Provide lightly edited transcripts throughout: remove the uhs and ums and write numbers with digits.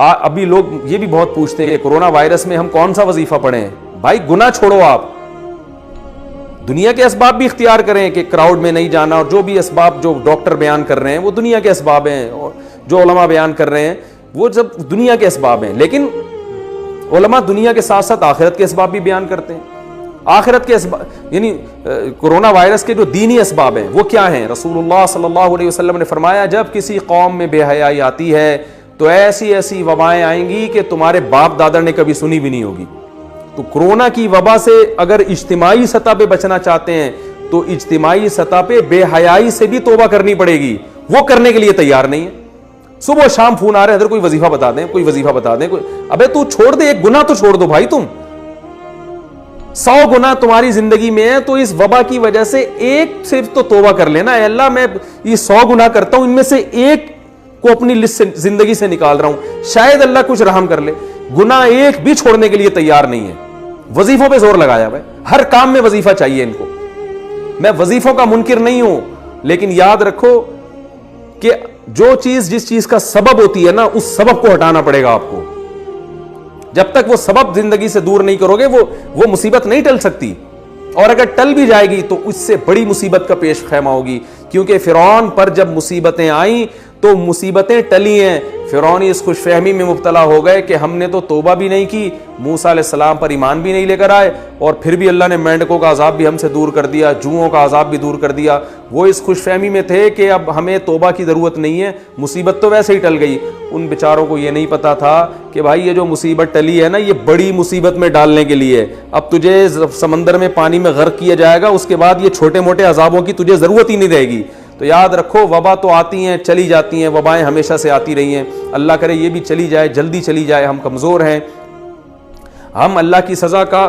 अभी लोग ये भी बहुत पूछते हैं कि कोरोना वायरस में हम कौन सा वजीफा पढ़ें। भाई गुनाह छोड़ो, आप दुनिया के असबाब भी इख्तियार करें कि क्राउड में नहीं जाना, और जो भी असबाब जो डॉक्टर बयान कर रहे हैं वो दुनिया के असबाब हैं, और जो उलमा बयान कर रहे हैं वो सब दुनिया के असबाब हैं। लेकिन उलमा दुनिया के साथ साथ आखिरत के असबाब भी बयान करते हैं। आखिरत के असबाब यानी कोरोना वायरस के जो दीनी असबाब हैं वो क्या हैं। रसूलुल्लाह सल्लल्लाहु अलैहि वसल्लम ने फरमाया, जब किसी कौम में बेहयाई आती है तो ऐसी ऐसी वबाएं आएंगी कि तुम्हारे बाप दादा ने कभी सुनी भी नहीं होगी। तो कोरोना की वबा से अगर इज्तिमाई सतह पे बचना चाहते हैं तो इज्तिमाई सतह पे बेहयाई से भी तौबा करनी पड़ेगी। वो करने के लिए तैयार नहीं है। सुबह शाम फोन आ रहे हैं, कोई वजीफा बता दें, कोई वजीफा बता दें, कोई अबे तू छोड़ दे, एक गुनाह तो छोड़ दो भाई। तुम 100 गुनाह तुम्हारी जिंदगी में है तो इस वबा की वजह से एक सिर्फ तो तौबा कर लेना। अल्लाह मैं ये 100 गुनाह करता हूं, इनमें से एक को अपनी लिस्ट से जिंदगी से निकाल रहा हूं, शायद अल्लाह कुछ रहम कर ले। गुनाह एक भी छोड़ने के लिए तैयार नहीं है। वजीफों पे जोर लगाया भाई, हर काम में वजीफा चाहिए इनको। मैं वजीफों का मुनकिर नहीं हूं, लेकिन याद रखो कि जो चीज जिस चीज का सबब होती है ना, उस सबब को हटाना पड़ेगा आपको। जब तक वो सबब जिंदगी से दूर नहीं करोगे वो मुसीबत नहीं टल सकती, और अगर टल भी जाएगी तो उससे बड़ी मुसीबत का पेश खैमा होगी। क्योंकि फिरौन पर जब मुसीबतें आई तो मुसीबतें टली हैं। फिरौन इस खुशफहमी में मुब्तला हो गए कि हमने तो तौबा भी नहीं की, मूसा अलैहिस्सलाम पर ईमान भी नहीं लेकर आए, और फिर भी अल्लाह ने मेंढकों का अजाब भी हमसे दूर कर दिया, जुओं का अजाब भी दूर कर दिया। वो इस खुशफहमी में थे कि अब हमें तौबा की ज़रूरत नहीं है, मुसीबत तो वैसे ही टल गई। उन बेचारों को ये नहीं पता था कि भाई ये जो मुसीबत टली है ना, ये बड़ी मुसीबत में डालने के लिए। अब तुझे समंदर में पानी में गर्क किया जाएगा, उसके बाद ये छोटे मोटे अजाबों की तुझे ज़रूरत ही नहीं रहेगी। तो याद रखो, वबा तो आती हैं चली जाती हैं, वबाएं हमेशा से आती रही हैं। अल्लाह करे ये भी चली जाए, जल्दी चली जाए। हम कमज़ोर हैं, हम अल्लाह की सज़ा का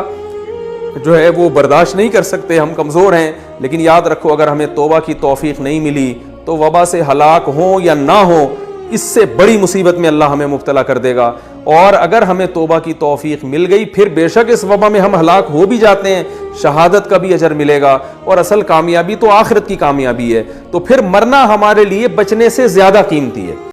जो है वो बर्दाश्त नहीं कर सकते, हम कमज़ोर हैं। लेकिन याद रखो, अगर हमें तौबा की तौफीक नहीं मिली तो वबा से हलाक हो या ना हो, इससे बड़ी मुसीबत में अल्लाह हमें मुब्तला कर देगा। और अगर हमें तौबा की तौफीक मिल गई, फिर बेशक इस वबा में हम हलाक हो भी जाते हैं, शहादत का भी अजर मिलेगा, और असल कामयाबी तो आखिरत की कामयाबी है। तो फिर मरना हमारे लिए बचने से ज़्यादा कीमती है।